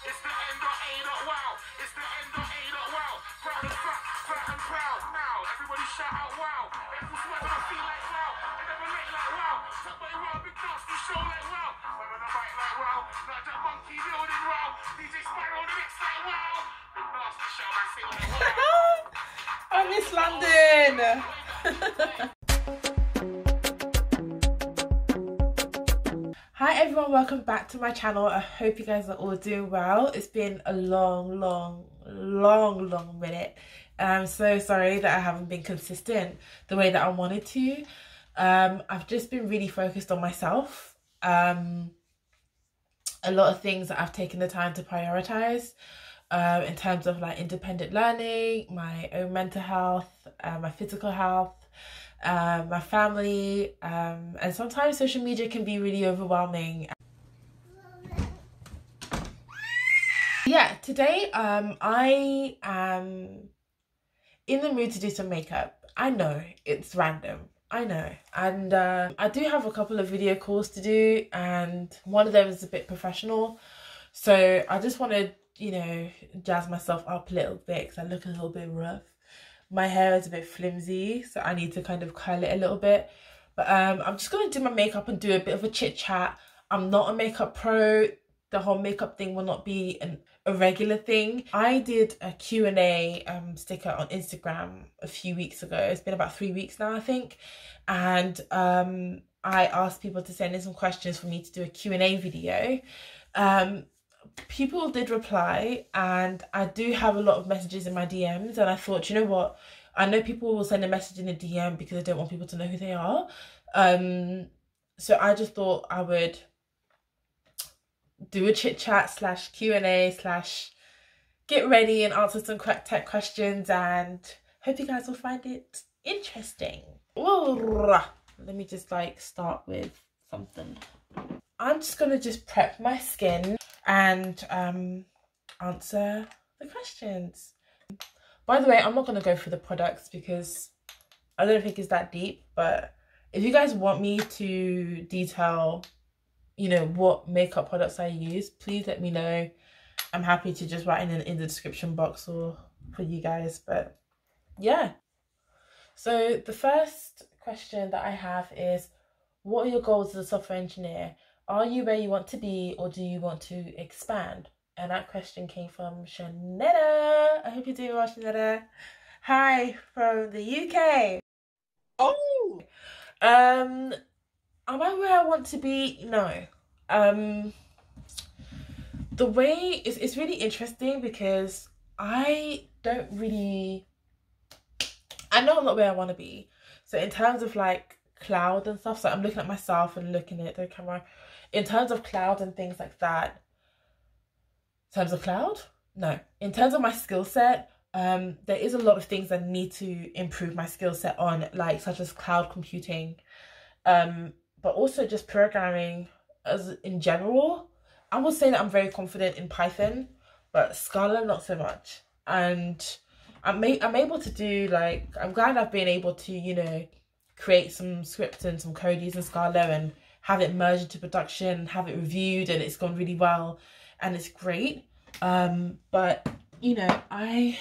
It's the N.A.wow. It's the N.A.wow. Proud and fat and proud. Now, everybody shout out wow. Everyone swear when I feel like wow. I never late like wow. Top by wow, big nasty show like wow. I'm on the mic like wow. Not that monkey building wow. DJ Spyro on the next like wow. Big nasty show, I say like wow. I miss London. Hi everyone, welcome back to my channel. I hope you guys are all doing well. It's been a long minute. I'm so sorry that I haven't been consistent the way that I wanted to. I've just been really focused on myself. A lot of things that I've taken the time to prioritize in terms of like independent learning, my own mental health, my physical health, my family, and sometimes social media can be really overwhelming. Yeah, today I am in the mood to do some makeup. I know it's random, I know, and I do have a couple of video calls to do, and one of them is a bit professional, so I just want to, you know, jazz myself up a little bit because I look a little bit rough. My hair is a bit flimsy, so I need to kind of curl it a little bit. But I'm just going to do my makeup and do a bit of a chit chat. I'm not a makeup pro. The whole makeup thing will not be a regular thing. I did a Q&A sticker on Instagram a few weeks ago. It's been about 3 weeks now, I think. And I asked people to send in some questions for me to do a Q&A video. People did reply, and I do have a lot of messages in my DMs, and I thought, you know what, I know people will send a message in a DM because they don't want people to know who they are, so I just thought I would do a chit chat slash Q&A slash get ready and answer some tech questions, and hope you guys will find it interesting. Ooh, let me just like start with something. I'm just gonna just prep my skin and answer the questions. By the way, I'm not going to go through the products because I don't think it's that deep, but if you guys want me to detail, you know, what makeup products I use, please let me know. I'm happy to just write in the description box or for you guys, but yeah. So the first question that I have is, what are your goals as a software engineer? Are you where you want to be, or do you want to expand? And that question came from Shanetta. I hope you're doing well, Shanetta. Hi from the UK. Oh, am I where I want to be? No. The way it's really interesting because I know I'm not where I want to be. So in terms of like cloud and stuff, so I'm looking at myself and looking at the camera. In terms of cloud and things like that, in terms of cloud, no. In terms of my skill set, there is a lot of things I need to improve my skill set on, like such as cloud computing, but also just programming as in general. I would say that I'm very confident in Python, but Scala not so much. And I'm able to do, like, I'm glad I've been able to, you know, create some scripts and some code using Scala and have it merged into production, have it reviewed, and it's gone really well and it's great. But you know, I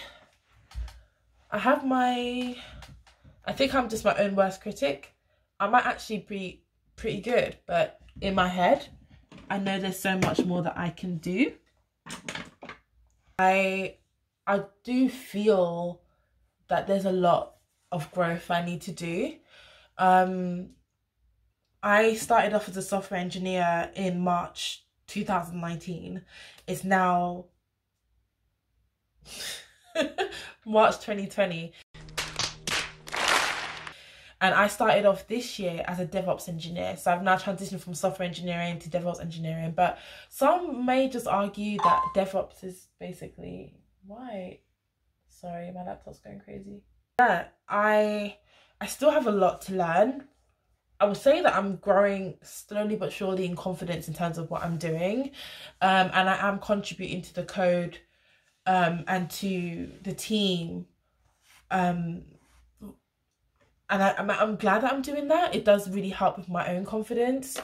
have I think I'm just my own worst critic. I might actually be pretty good, but in my head I know there's so much more that I can do. I do feel that there's a lot of growth I need to do. I started off as a software engineer in March 2019. It's now March 2020. And I started off this year as a DevOps engineer. So I've now transitioned from software engineering to DevOps engineering. But some may just argue that DevOps is basically... Why? Sorry, my laptop's going crazy. Yeah, I still have a lot to learn. I would say that I'm growing slowly but surely in confidence in terms of what I'm doing. And I am contributing to the code and to the team. And I'm glad that I'm doing that. It does really help with my own confidence.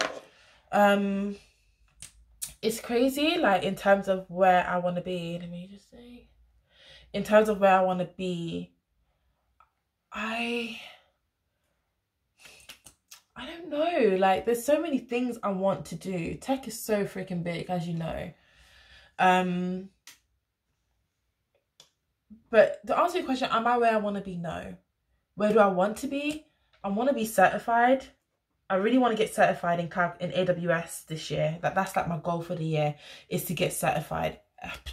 it's crazy, like, in terms of where I want to be. Let me just say, in terms of where I want to be, I don't know, like, there's so many things I want to do. Tech is so freaking big, as you know. But to answer your question, am I where I want to be? No. Where do I want to be? I want to be certified. I really want to get certified in AWS this year. That's like my goal for the year, is to get certified.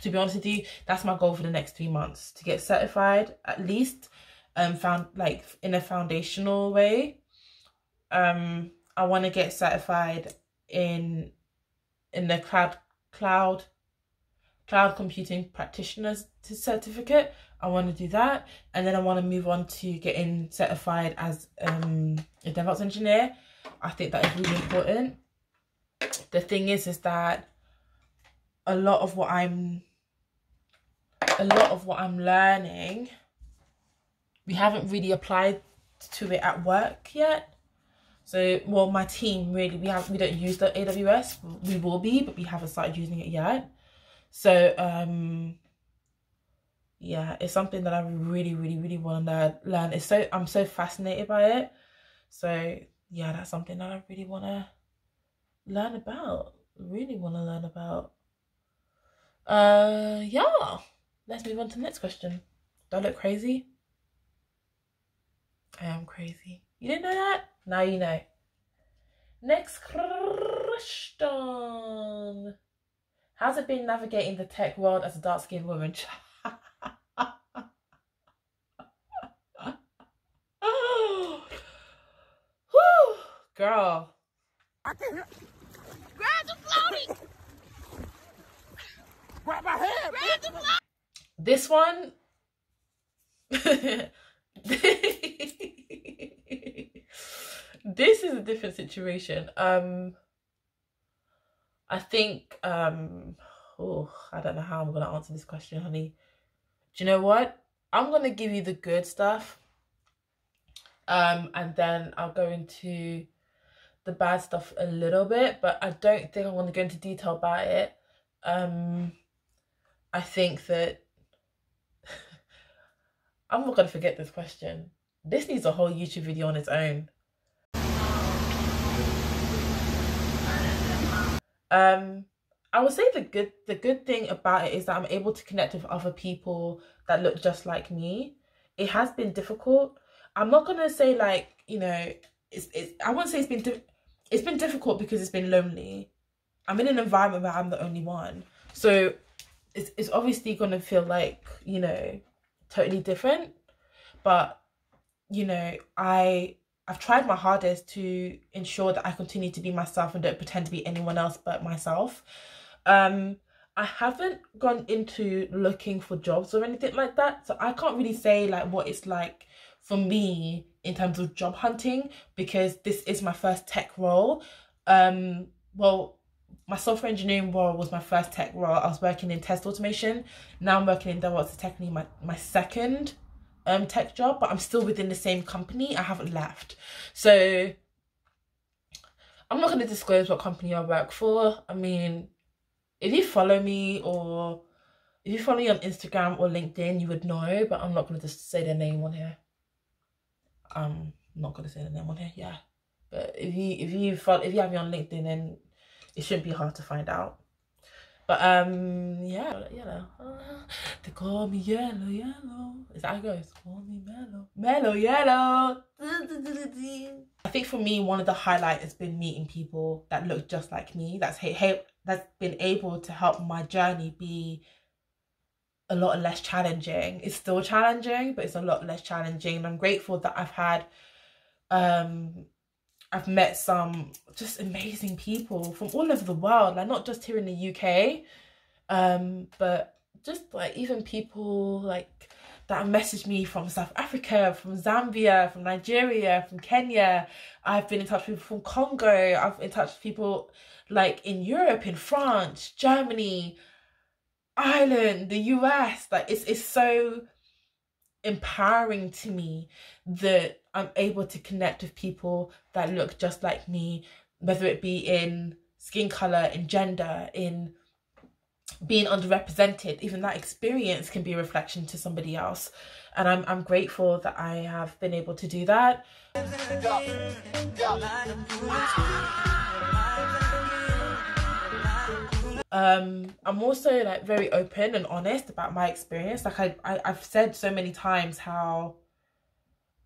To be honest with you, that's my goal for the next 3 months, to get certified, at least found like in a foundational way. I want to get certified in the cloud computing practitioners certificate. I want to do that, and then I want to move on to getting certified as a DevOps engineer. I think that is really important. The thing is that a lot of what I'm learning, we haven't really applied to it at work yet. So, well, my team really, we don't use the AWS. We will be, but we haven't started using it yet. So, yeah, it's something that I really, really, really want to learn. I'm so fascinated by it. So, yeah, that's something that I really want to learn about. Yeah. Let's move on to the next question. Do I look crazy? I am crazy. You didn't know that? Now you know. Next question. How's it been navigating the tech world as a dark-skinned woman? Whew, girl. Grab the floaty! Grab my head! Grab the floaty! This one... This is a different situation. I think oh, I don't know how I'm gonna answer this question, honey. Do you know what? I'm gonna give you the good stuff, and then I'll go into the bad stuff a little bit, but I don't think I want to go into detail about it. I think that I'm not gonna forget this question. This needs a whole YouTube video on its own. I would say the good thing about it is that I'm able to connect with other people that look just like me. It has been difficult. I'm not gonna say, like, you know, I wouldn't say it's been difficult because it's been lonely. I'm in an environment where I'm the only one, so it's obviously gonna feel like, you know, totally different. But, you know, I've tried my hardest to ensure that I continue to be myself and don't pretend to be anyone else but myself. I haven't gone into looking for jobs or anything like that, so I can't really say like what it's like for me in terms of job hunting, because this is my first tech role. Well, my software engineering role was my first tech role. I was working in test automation. Now I'm working in DevOps. It's technically my second tech job, but I'm still within the same company. I haven't left, so I'm not going to disclose what company I work for. I mean, if you follow me on Instagram or LinkedIn, you would know, but I'm not going to just say their name on here. I'm not going to say their name on here, yeah. But if you have me on LinkedIn, then it shouldn't be hard to find out. But yeah, yellow. They call me yellow, yellow. Is that how it goes? Call me mellow, mellow, yellow. I think for me, one of the highlights has been meeting people that look just like me. That's been able to help my journey be a lot less challenging. It's still challenging, but it's a lot less challenging. And I'm grateful that I've met some just amazing people from all over the world, like not just here in the UK, but just like even people like that have messaged me from South Africa, from Zambia, from Nigeria, from Kenya. I've been in touch with people from Congo. I've been in touch with people like in Europe, in France, Germany, Ireland, the US. Like it's so empowering to me that I'm able to connect with people that look just like me, whether it be in skin color, in gender, in being underrepresented, even that experience can be a reflection to somebody else. And I'm grateful that I have been able to do that. I'm also like very open and honest about my experience. Like I've said so many times how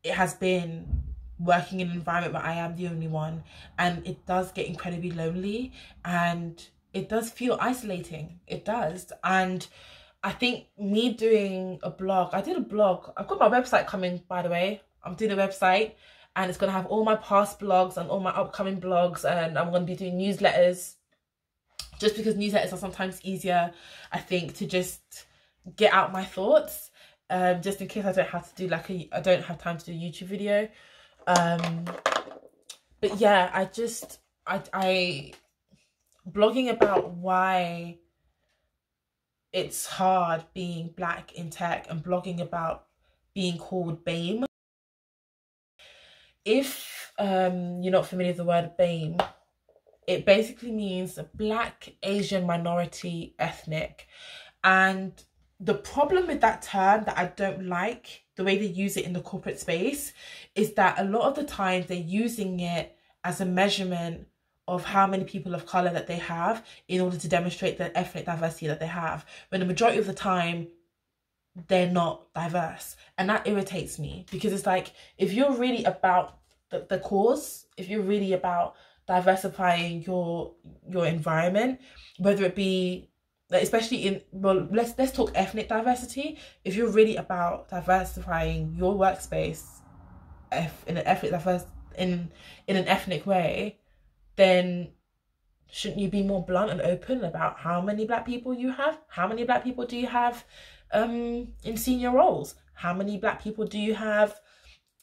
it has been working in an environment where I am the only one, and it does get incredibly lonely and it does feel isolating. It does. And I think me doing a blog, I did a blog, I've got my website coming, by the way. I'm doing a website and it's going to have all my past blogs and all my upcoming blogs, and I'm going to be doing newsletters, just because newsletters are sometimes easier, I think, to just get out my thoughts, just in case I don't have to do like I don't have time to do a YouTube video. But yeah, I blogging about why it's hard being black in tech, and blogging about being called BAME. If you're not familiar with the word BAME, it basically means Black, Asian, minority, ethnic. And the problem with that term that I don't like, the way they use it in the corporate space, is that a lot of the time they're using it as a measurement of how many people of colour that they have in order to demonstrate the ethnic diversity that they have, when the majority of the time they're not diverse. And that irritates me, because it's like, if you're really about the cause, if you're really about diversifying your environment, whether it be, especially in, well, let's talk ethnic diversity. If you're really about diversifying your workspace in an ethnic way, then shouldn't you be more blunt and open about how many black people you have? How many black people do you have in senior roles? How many black people do you have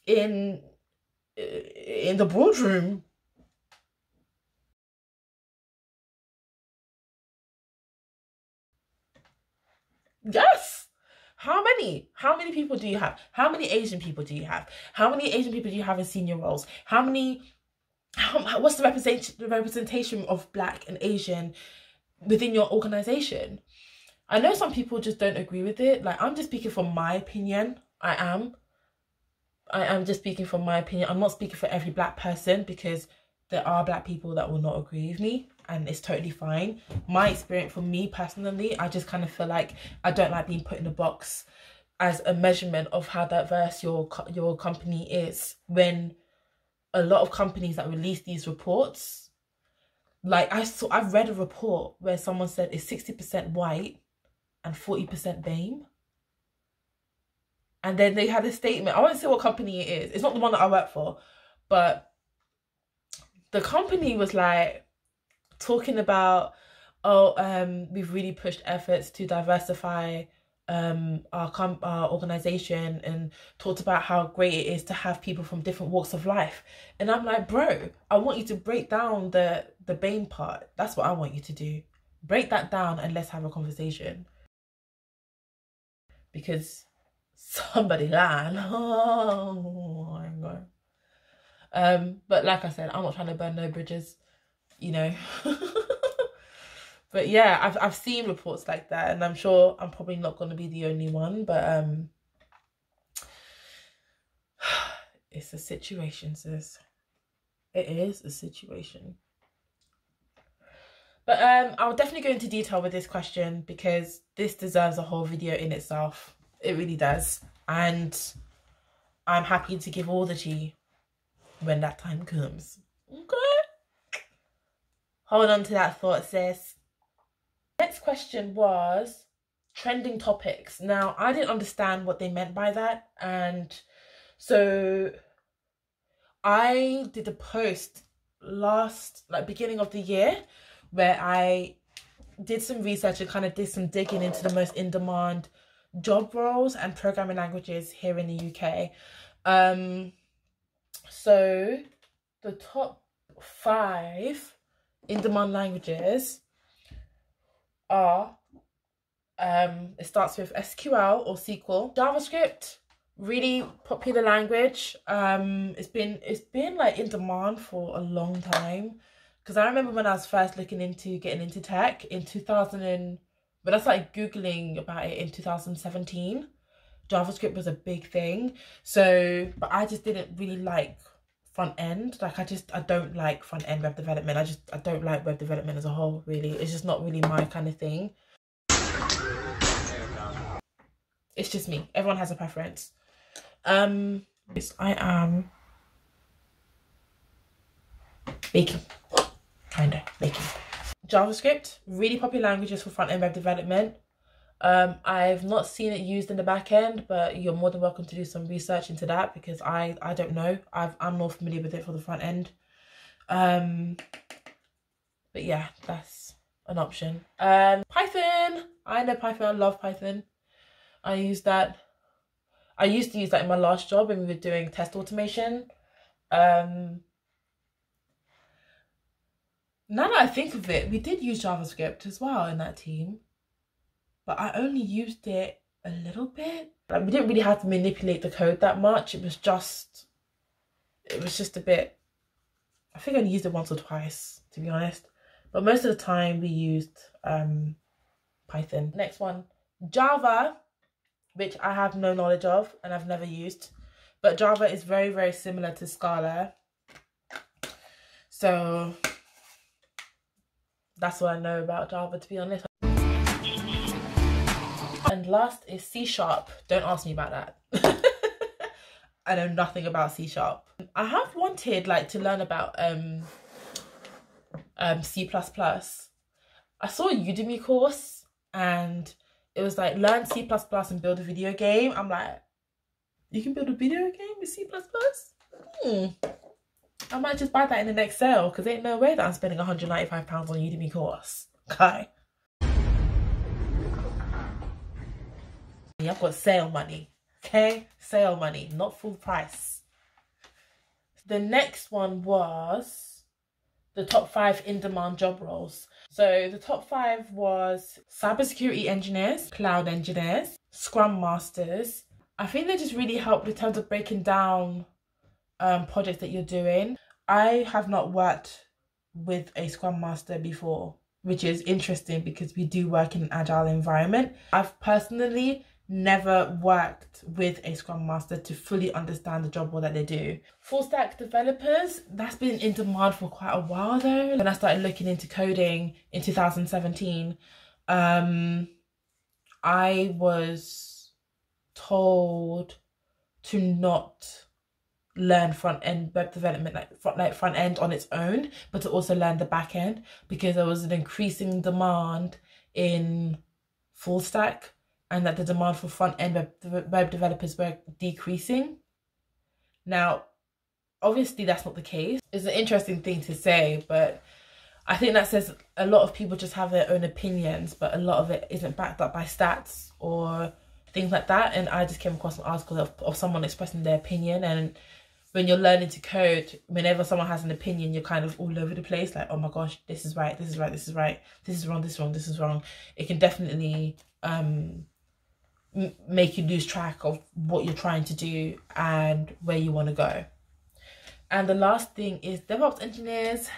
in the boardroom? Yes. How many people do you have? How many Asian people do you have? How many Asian people do you have in senior roles? What's the representation of Black and Asian within your organization? I know some people just don't agree with it. Like, I'm just speaking from my opinion. I am just speaking from my opinion. I'm not speaking for every Black person, because there are Black people that will not agree with me, and it's totally fine. My experience, for me personally, I just kind of feel like I don't like being put in a box as a measurement of how diverse your company is, when a lot of companies that release these reports, like I've read a report where someone said it's 60% white and 40% BAME. And then they had a statement. I won't say what company it is. It's not the one that I work for, but the company was like talking about, we've really pushed efforts to diversify our organization, and talked about how great it is to have people from different walks of life. And I'm like, bro, I want you to break down the BAME part. That's what I want you to do. Break that down and let's have a conversation. Because somebody lying. Oh my God. But like I said, I'm not trying to burn no bridges, you know. But yeah, I've seen reports like that, and I'm sure I'm probably not going to be the only one, but it's a situation, sis. It is a situation. But I'll definitely go into detail with this question, because this deserves a whole video in itself. It really does. And I'm happy to give all the tea when that time comes. Okay? Hold on to that thought, sis. Next question was trending topics. Now, I didn't understand what they meant by that, and so I did a post beginning of the year, where I did some research and kind of did some digging into the most in-demand job roles and programming languages here in the UK. So the top 5 in-demand languages are, it starts with SQL or SQL. JavaScript, really popular language. It's been like in demand for a long time. Because I remember when I was first looking into getting into tech in 2000 and when I started Googling about it in 2017, JavaScript was a big thing. So, but I just didn't really like front end. Like I don't like front end web development. I don't like web development as a whole, really. It's just not really my kind of thing. It's just me. Everyone has a preference. Yes, I am baking. Kinda baking. JavaScript, really popular languages for front end web development. I've not seen it used in the back end, but you're more than welcome to do some research into that because I don't know. I'm more familiar with it for the front end. But yeah, that's an option. Python. I know Python. I love Python. I used to use that in my last job when we were doing test automation. Now that I think of it, we did use JavaScript as well in that team. But I only used it a little bit. Like, we didn't really have to manipulate the code that much. It was just a bit, I think I only used it once or twice, to be honest. But most of the time we used Python. Next one, Java, which I have no knowledge of and I've never used. But Java is very, very similar to Scala. So that's what I know about Java, to be honest. And last is C#. Don't ask me about that. I know nothing about C#. I have wanted like to learn about C++. I saw a Udemy course and it was like learn C++ and build a video game. I'm like, you can build a video game with C++? I might just buy that in the next sale because ain't no way that I'm spending £195 on a Udemy course. Okay. I've got sale money. Okay? Sale money, not full price. The next one was the top 5 in-demand job roles. So the top 5 was cybersecurity engineers, cloud engineers, scrum masters. I think they just really helped in terms of breaking down projects that you're doing. I have not worked with a scrum master before, which is interesting because we do work in an agile environment. I've personally never worked with a scrum master to fully understand the job role that they do. Full stack developers, that's been in demand for quite a while though. When I started looking into coding in 2017, I was told to not learn front end web development, like front end on its own, but to also learn the back end because there was an increasing demand in full stack and that the demand for front end web developers were decreasing. Now, obviously that's not the case. It's an interesting thing to say, but I think that says a lot of people just have their own opinions, but a lot of it isn't backed up by stats or things like that. And I just came across an article of someone expressing their opinion, and when you're learning to code, whenever someone has an opinion, you're kind of all over the place. Like, oh my gosh, this is right, this is right, this is right, this is wrong, this is wrong, this is wrong. It can definitely make you lose track of what you're trying to do and where you want to go. And the last thing is DevOps engineers.